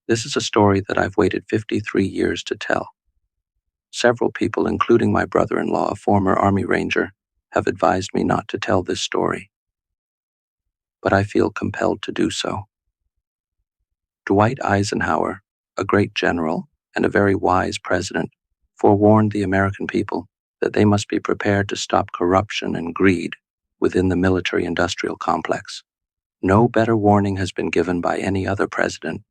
This is a story that I've waited 53 years to tell. Several people, including my brother-in-law, a former Army Ranger, have advised me not to tell this story, but I feel compelled to do so. Dwight Eisenhower, a great general and a very wise president, forewarned the American people that they must be prepared to stop corruption and greed within the military-industrial complex. No better warning has been given by any other president.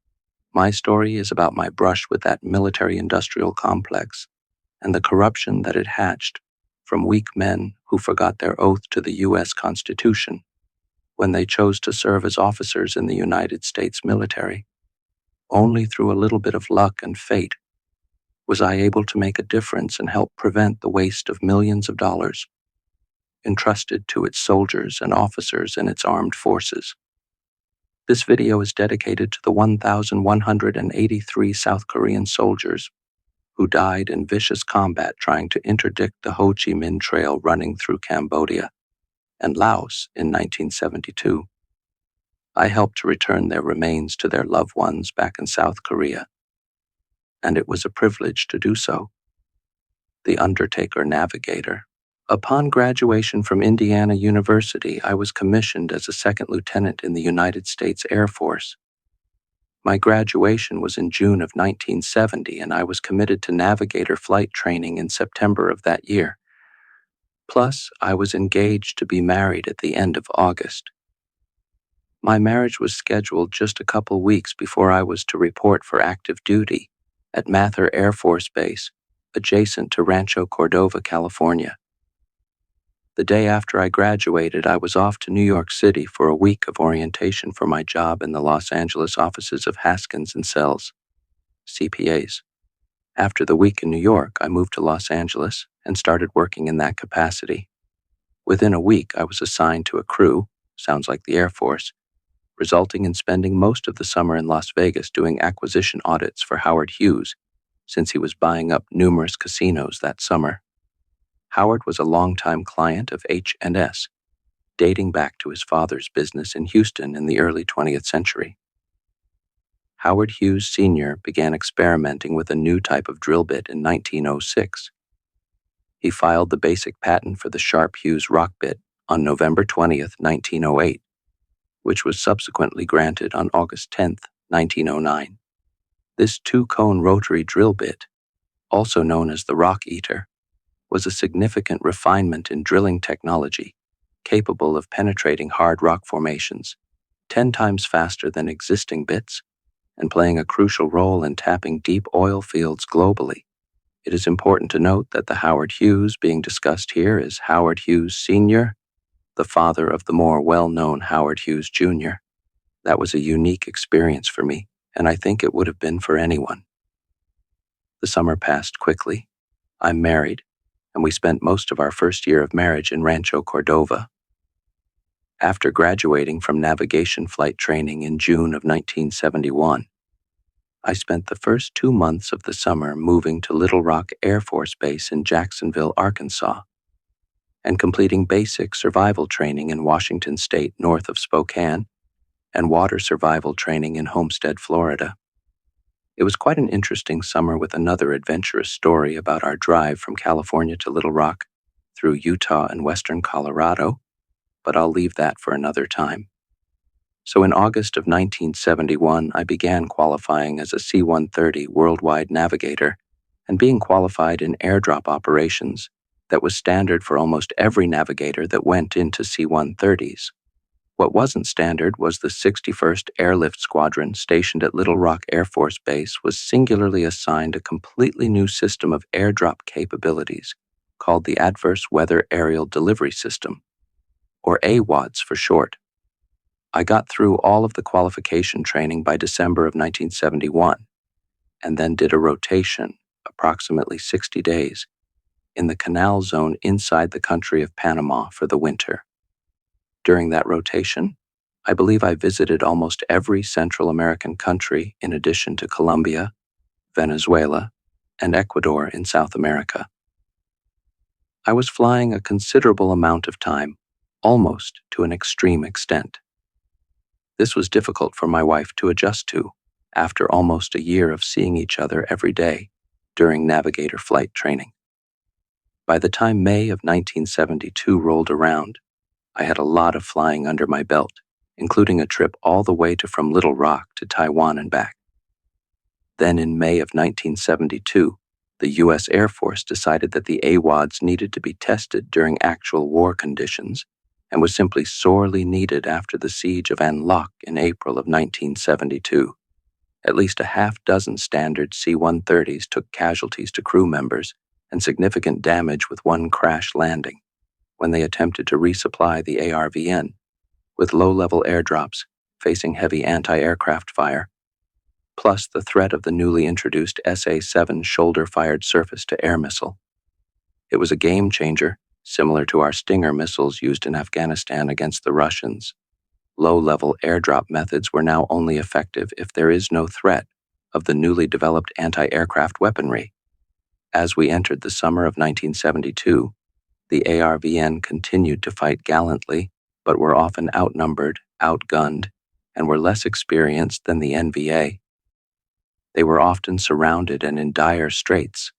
My story is about my brush with that military-industrial complex and the corruption that it hatched from weak men who forgot their oath to the U.S. Constitution when they chose to serve as officers in the United States military. Only through a little bit of luck and fate was I able to make a difference and help prevent the waste of millions of dollars entrusted to its soldiers and officers in its armed forces. This video is dedicated to the 1,183 South Korean soldiers who died in vicious combat trying to interdict the Ho Chi Minh Trail running through Cambodia and Laos in 1972. I helped to return their remains to their loved ones back in South Korea, and it was a privilege to do so. The Undertaker Navigator. Upon graduation from Indiana University, I was commissioned as a second lieutenant in the United States Air Force. My graduation was in June of 1970, and I was committed to navigator flight training in September of that year. Plus, I was engaged to be married at the end of August. My marriage was scheduled just a couple weeks before I was to report for active duty at Mather Air Force Base, adjacent to Rancho Cordova, California. The day after I graduated, I was off to New York City for a week of orientation for my job in the Los Angeles offices of Haskins & Sells, CPAs. After the week in New York, I moved to Los Angeles and started working in that capacity. Within a week, I was assigned to a crew, sounds like the Air Force, resulting in spending most of the summer in Las Vegas doing acquisition audits for Howard Hughes, since he was buying up numerous casinos that summer. Howard was a longtime client of H&S, dating back to his father's business in Houston in the early 20th century. Howard Hughes Sr. began experimenting with a new type of drill bit in 1906. He filed the basic patent for the Sharp Hughes rock bit on November 20th, 1908, which was subsequently granted on August 10th, 1909. This two-cone rotary drill bit, also known as the Rock Eater, was a significant refinement in drilling technology, capable of penetrating hard rock formations 10 times faster than existing bits and playing a crucial role in tapping deep oil fields globally. It is important to note that the Howard Hughes being discussed here is Howard Hughes Sr., the father of the more well-known Howard Hughes Jr. That was a unique experience for me, and I think it would have been for anyone. The summer passed quickly. I'm married, and we spent most of our first year of marriage in Rancho Cordova. After graduating from navigation flight training in June of 1971, I spent the first 2 months of the summer moving to Little Rock Air Force Base in Jacksonville, Arkansas, and completing basic survival training in Washington State north of Spokane and water survival training in Homestead, Florida. It was quite an interesting summer with another adventurous story about our drive from California to Little Rock through Utah and western Colorado, but I'll leave that for another time. So in August of 1971, I began qualifying as a C-130 worldwide navigator and being qualified in airdrop operations that was standard for almost every navigator that went into C-130s. What wasn't standard was the 61st Airlift Squadron stationed at Little Rock Air Force Base was singularly assigned a completely new system of airdrop capabilities called the Adverse Weather Aerial Delivery System, or AWADS for short. I got through all of the qualification training by December of 1971, and then did a rotation, approximately 60 days, in the canal zone inside the country of Panama for the winter. During that rotation, I believe I visited almost every Central American country in addition to Colombia, Venezuela, and Ecuador in South America. I was flying a considerable amount of time, almost to an extreme extent. This was difficult for my wife to adjust to, after almost a year of seeing each other every day during Navigator flight training. By the time May of 1972 rolled around, I had a lot of flying under my belt, including a trip all the way from Little Rock to Taiwan and back. Then in May of 1972, the U.S. Air Force decided that the AWODs needed to be tested during actual war conditions and was simply sorely needed after the siege of An Loc in April of 1972. At least a half-dozen standard C-130s took casualties to crew members and significant damage with one crash landing when they attempted to resupply the ARVN, with low-level airdrops facing heavy anti-aircraft fire, plus the threat of the newly introduced SA-7 shoulder-fired surface-to-air missile. It was a game-changer, similar to our Stinger missiles used in Afghanistan against the Russians. Low-level airdrop methods were now only effective if there is no threat of the newly developed anti-aircraft weaponry. As we entered the summer of 1972, the ARVN continued to fight gallantly, but were often outnumbered, outgunned, and were less experienced than the NVA. They were often surrounded and in dire straits.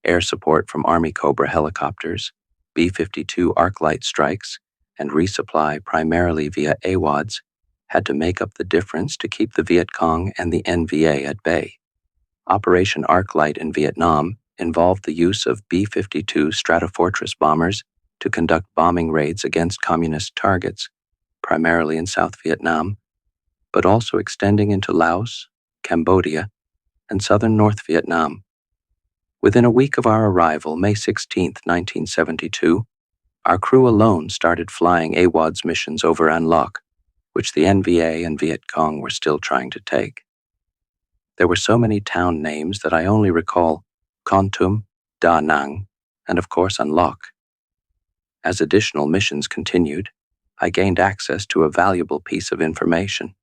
Air support from Army Cobra helicopters, B-52 Arclight strikes, and resupply primarily via AWODs had to make up the difference to keep the Viet Cong and the NVA at bay. Operation Arclight in Vietnam involved the use of B-52 Stratofortress bombers to conduct bombing raids against communist targets, primarily in South Vietnam, but also extending into Laos, Cambodia, and southern North Vietnam. Within a week of our arrival, May 16, 1972, our crew alone started flying AWODS missions over An Loc, which the NVA and Viet Cong were still trying to take. There were so many town names that I only recall Kon Tum, Da Nang, and of course An Loc. As additional missions continued, I gained access to a valuable piece of information.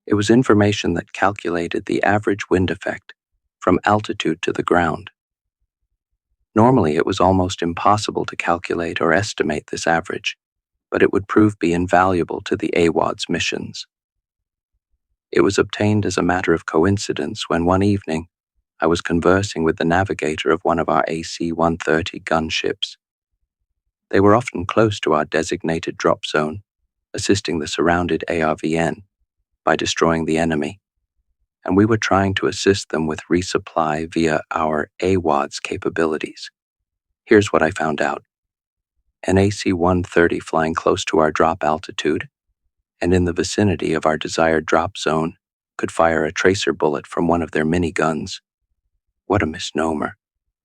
It was information that calculated the average wind effect from altitude to the ground. Normally, it was almost impossible to calculate or estimate this average, but it would prove be invaluable to the AWODS missions. It was obtained as a matter of coincidence when one evening I was conversing with the navigator of one of our AC-130 gunships. They were often close to our designated drop zone, assisting the surrounded ARVN by destroying the enemy, and we were trying to assist them with resupply via our AWODS capabilities. Here's what I found out. An AC-130 flying close to our drop altitude and in the vicinity of our desired drop zone could fire a tracer bullet from one of their miniguns. What a misnomer.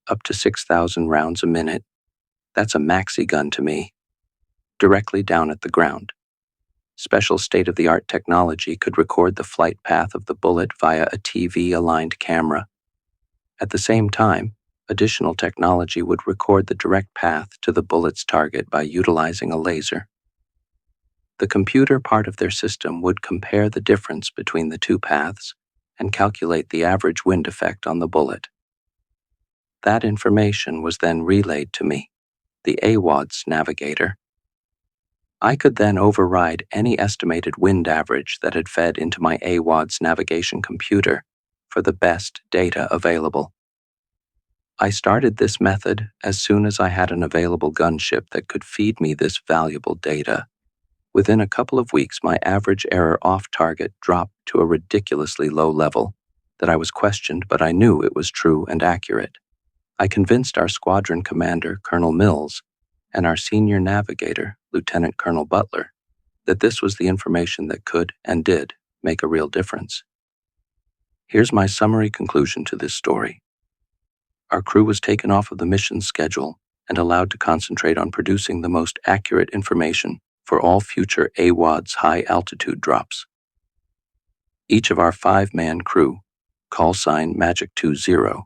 Up to 6,000 rounds a minute. That's a maxi gun to me. Directly down at the ground. Special state-of-the-art technology could record the flight path of the bullet via a TV-aligned camera. At the same time, additional technology would record the direct path to the bullet's target by utilizing a laser. The computer part of their system would compare the difference between the two paths and calculate the average wind effect on the bullet. That information was then relayed to me, the AWODS navigator. I could then override any estimated wind average that had fed into my AWODS navigation computer for the best data available. I started this method as soon as I had an available gunship that could feed me this valuable data. Within a couple of weeks, my average error off target dropped to a ridiculously low level that I was questioned, but I knew it was true and accurate. I convinced our squadron commander, Colonel Mills, and our senior navigator, Lieutenant Colonel Butler, that this was the information that could and did make a real difference. Here's my summary conclusion to this story. Our crew was taken off of the mission schedule and allowed to concentrate on producing the most accurate information for all future AWODS high-altitude drops. Each of our 5-man crew, call sign Magic 20,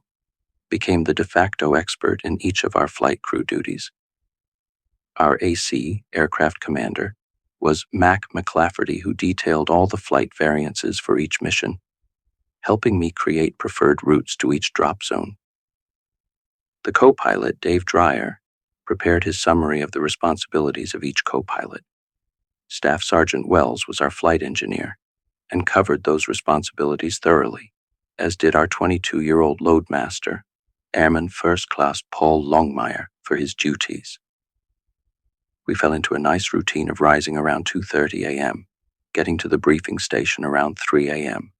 became the de facto expert in each of our flight crew duties. Our AC, aircraft commander, was Mac McLafferty, who detailed all the flight variances for each mission, helping me create preferred routes to each drop zone. The co-pilot, Dave Dreyer, prepared his summary of the responsibilities of each co-pilot. Staff Sergeant Wells was our flight engineer, and covered those responsibilities thoroughly, as did our 22-year-old loadmaster, Airman First Class Paul Longmire, for his duties. We fell into a nice routine of rising around 2:30 a.m., getting to the briefing station around 3 a.m.,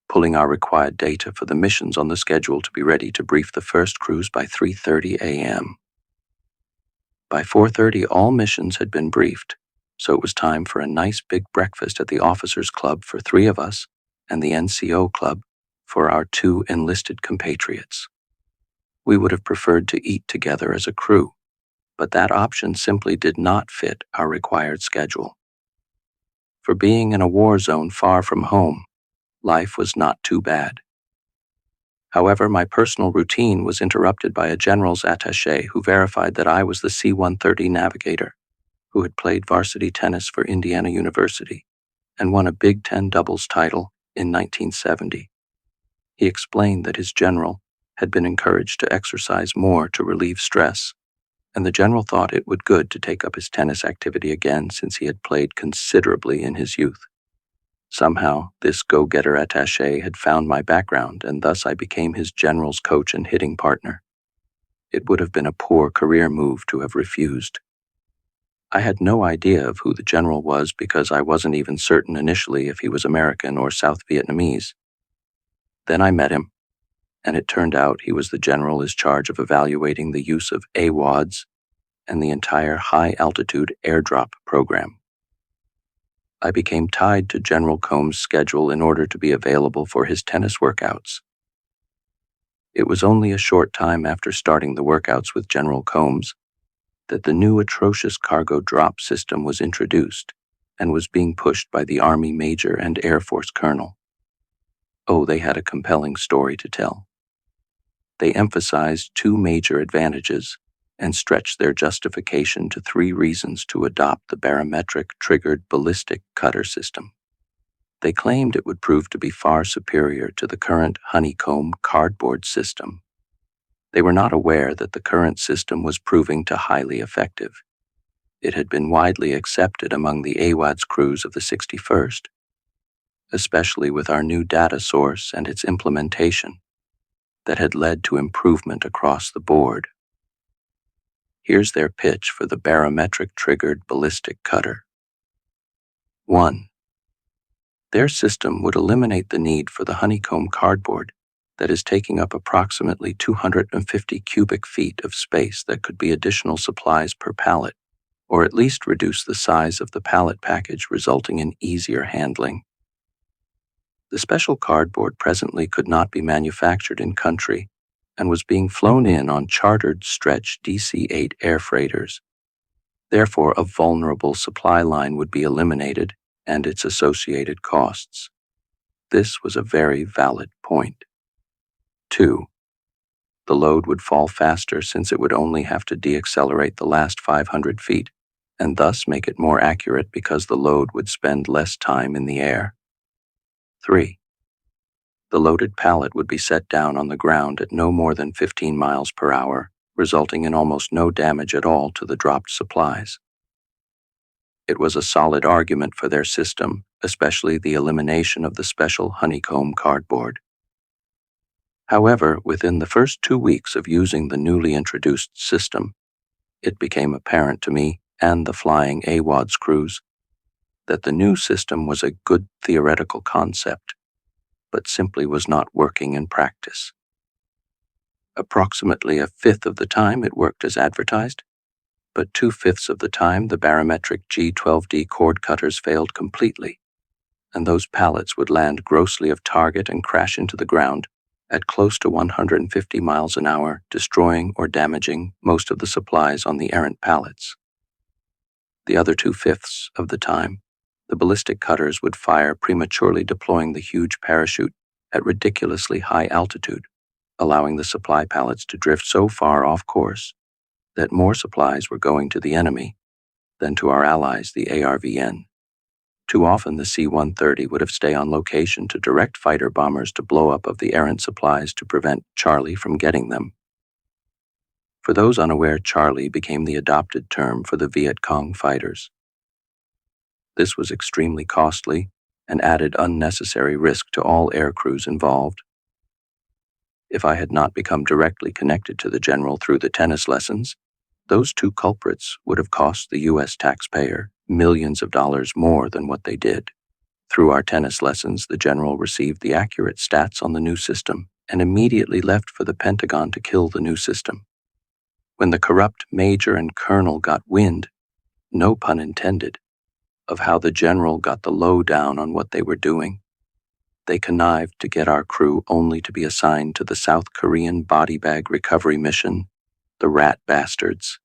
pulling our required data for the missions on the schedule to be ready to brief the first crews by 3:30 a.m. By 4:30, all missions had been briefed, so it was time for a nice big breakfast at the Officers Club for 3 of us and the NCO Club for our 2 enlisted compatriots. We would have preferred to eat together as a crew, but that option simply did not fit our required schedule. For being in a war zone far from home, life was not too bad. However, my personal routine was interrupted by a general's attaché who verified that I was the C-130 Navigator, who had played varsity tennis for Indiana University and won a Big Ten doubles title in 1970. He explained that his general had been encouraged to exercise more to relieve stress, and the general thought it would good to take up his tennis activity again since he had played considerably in his youth. Somehow, this go-getter attaché had found my background, and thus I became his general's coach and hitting partner. It would have been a poor career move to have refused. I had no idea of who the general was because I wasn't even certain initially if he was American or South Vietnamese. Then I met him, and it turned out he was the general in charge of evaluating the use of AWODs and the entire high-altitude airdrop program. I became tied to General Combs' schedule in order to be available for his tennis workouts. It was only a short time after starting the workouts with General Combs that the new atrocious cargo drop system was introduced and was being pushed by the Army Major and Air Force Colonel. Oh, they had a compelling story to tell. They emphasized 2 major advantages and stretched their justification to 3 reasons to adopt the barometric-triggered ballistic cutter system. They claimed it would prove to be far superior to the current honeycomb cardboard system. They were not aware that the current system was proving to highly effective. It had been widely accepted among the AWADS crews of the 61st, especially with our new data source and its implementation that had led to improvement across the board. Here's their pitch for the barometric-triggered ballistic cutter. 1. Their system would eliminate the need for the honeycomb cardboard that is taking up approximately 250 cubic feet of space that could be additional supplies per pallet, or at least reduce the size of the pallet package, resulting in easier handling. The special cardboard presently could not be manufactured in country and was being flown in on chartered stretch DC-8 air freighters. Therefore, a vulnerable supply line would be eliminated and its associated costs. This was a very valid point. 2. The load would fall faster since it would only have to deaccelerate the last 500 feet, and thus make it more accurate because the load would spend less time in the air. 3. The loaded pallet would be set down on the ground at no more than 15 miles per hour, resulting in almost no damage at all to the dropped supplies. It was a solid argument for their system, especially the elimination of the special honeycomb cardboard. However, within the first 2 weeks of using the newly introduced system, it became apparent to me and the flying AWODS crews that the new system was a good theoretical concept, but simply was not working in practice. Approximately 1/5 of the time it worked as advertised, but 2/5 of the time the barometric G12D cord cutters failed completely, and those pallets would land grossly off target and crash into the ground at close to 150 miles an hour, destroying or damaging most of the supplies on the errant pallets. The other 2/5 of the time, the ballistic cutters would fire, prematurely deploying the huge parachute at ridiculously high altitude, allowing the supply pallets to drift so far off course that more supplies were going to the enemy than to our allies, the ARVN. Too often the C-130 would have stayed on location to direct fighter bombers to blow up of the errant supplies to prevent Charlie from getting them. For those unaware, Charlie became the adopted term for the Viet Cong fighters. This was extremely costly and added unnecessary risk to all air crews involved. If I had not become directly connected to the general through the tennis lessons, those two culprits would have cost the U.S. taxpayer millions of dollars more than what they did. Through our tennis lessons, the general received the accurate stats on the new system and immediately left for the Pentagon to kill the new system. When the corrupt major and colonel got wind, no pun intended, of how the general got the lowdown on what they were doing, they connived to get our crew only to be assigned to the South Korean body bag recovery mission, the rat bastards.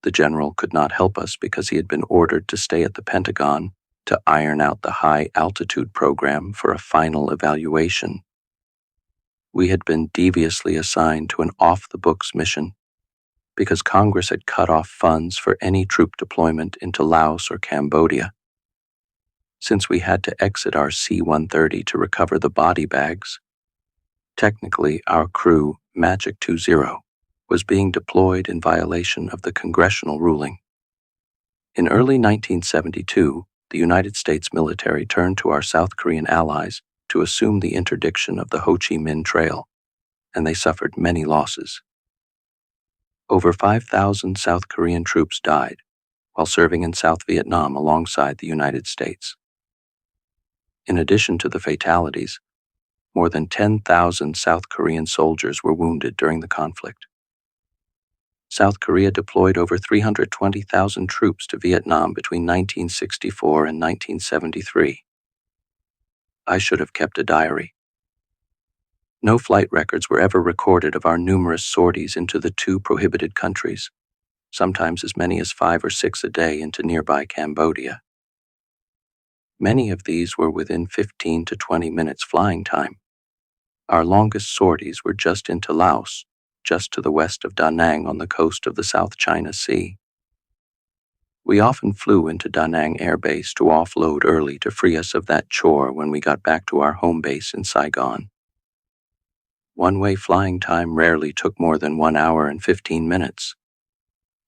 The general could not help us because he had been ordered to stay at the Pentagon to iron out the high-altitude program for a final evaluation. We had been deviously assigned to an off-the-books mission because Congress had cut off funds for any troop deployment into Laos or Cambodia. Since we had to exit our C-130 to recover the body bags, technically our crew, Magic 20, was being deployed in violation of the congressional ruling. In early 1972, the United States military turned to our South Korean allies to assume the interdiction of the Ho Chi Minh Trail, and they suffered many losses. Over 5,000 South Korean troops died while serving in South Vietnam alongside the United States. In addition to the fatalities, more than 10,000 South Korean soldiers were wounded during the conflict. South Korea deployed over 320,000 troops to Vietnam between 1964 and 1973. I should have kept a diary. No flight records were ever recorded of our numerous sorties into the two prohibited countries, sometimes as many as 5 or 6 a day into nearby Cambodia. Many of these were within 15 to 20 minutes flying time. Our longest sorties were just into Laos, just to the west of Da Nang on the coast of the South China Sea. We often flew into Da Nang Air Base to offload early to free us of that chore when we got back to our home base in Saigon. One-way flying time rarely took more than 1 hour and 15 minutes.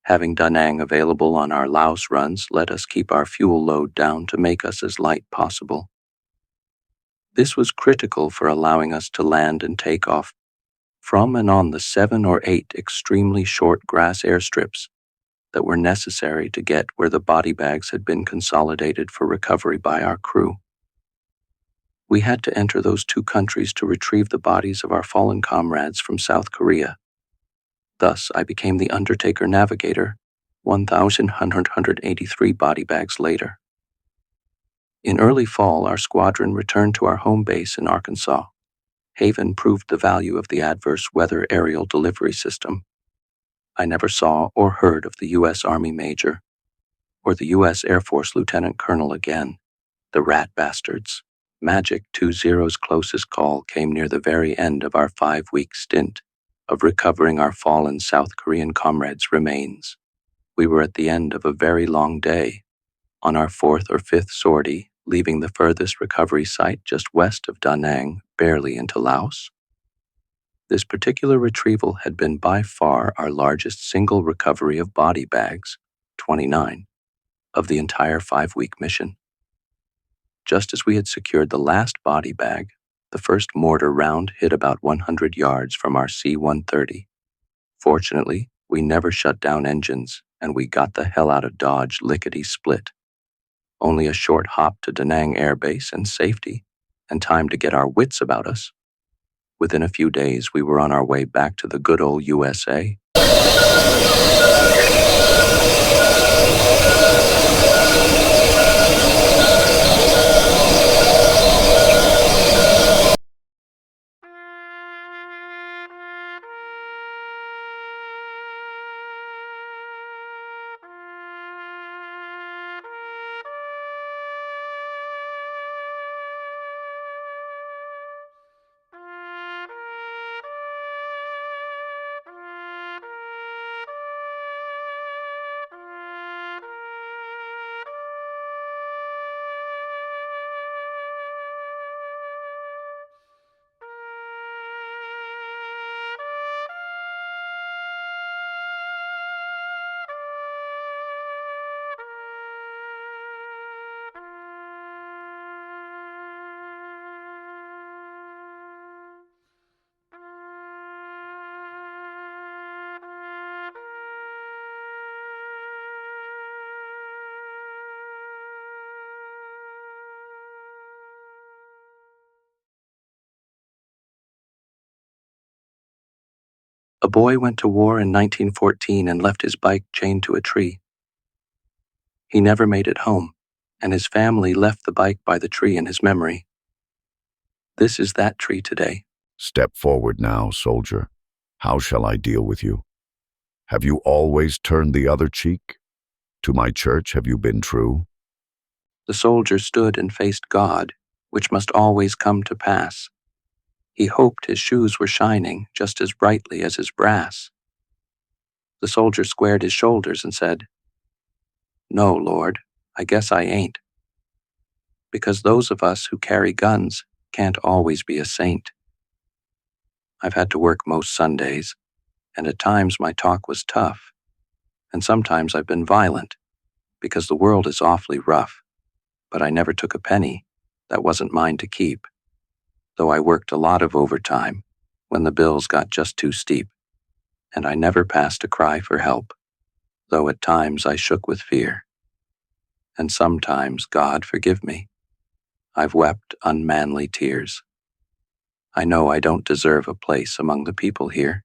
Having Da Nang available on our Laos runs let us keep our fuel load down to make us as light possible. This was critical for allowing us to land and take off from and on the 7 or 8 extremely short grass airstrips that were necessary to get where the body bags had been consolidated for recovery by our crew. We had to enter those two countries to retrieve the bodies of our fallen comrades from South Korea. Thus, I became the Undertaker Navigator 1,183 body bags later. In early fall, our squadron returned to our home base in Arkansas. Haven proved the value of the adverse weather aerial delivery system. I never saw or heard of the U.S. Army Major or the U.S. Air Force Lieutenant Colonel again, the rat bastards. Magic 20's closest call came near the very end of our 5-week stint of recovering our fallen South Korean comrades' remains. We were at the end of a very long day, on our 4th or 5th sortie, leaving the furthest recovery site just west of Da Nang, barely into Laos. This particular retrieval had been by far our largest single recovery of body bags, 29, of the entire 5-week mission. Just as we had secured the last body bag, the first mortar round hit about 100 yards from our C-130. Fortunately, we never shut down engines, and we got the hell out of Dodge lickety-split. Only a short hop to Da Nang Air Base and safety, and time to get our wits about us. Within a few days, we were on our way back to the good old USA. A boy went to war in 1914 and left his bike chained to a tree. He never made it home, and his family left the bike by the tree in his memory. This is that tree today. Step forward now, soldier. How shall I deal with you? Have you always turned the other cheek? To my church have you been true? The soldier stood and faced God, which must always come to pass. He hoped his shoes were shining just as brightly as his brass. The soldier squared his shoulders and said, "No, Lord, I guess I ain't. Because those of us who carry guns can't always be a saint. I've had to work most Sundays, and at times my talk was tough, and sometimes I've been violent, because the world is awfully rough. But I never took a penny that wasn't mine to keep, though I worked a lot of overtime when the bills got just too steep, and I never passed a cry for help, though at times I shook with fear. And sometimes, God forgive me, I've wept unmanly tears. I know I don't deserve a place among the people here.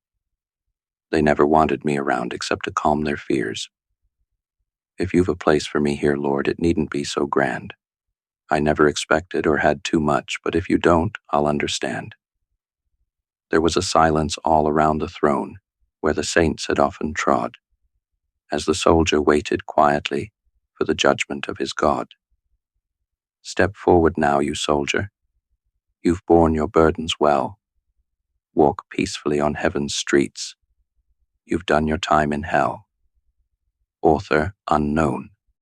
They never wanted me around except to calm their fears. If you've a place for me here, Lord, it needn't be so grand. I never expected or had too much, but if you don't, I'll understand." There was a silence all around the throne, where the saints had often trod, as the soldier waited quietly for the judgment of his God. Step forward now, you soldier. You've borne your burdens well. Walk peacefully on heaven's streets. You've done your time in hell. Author unknown.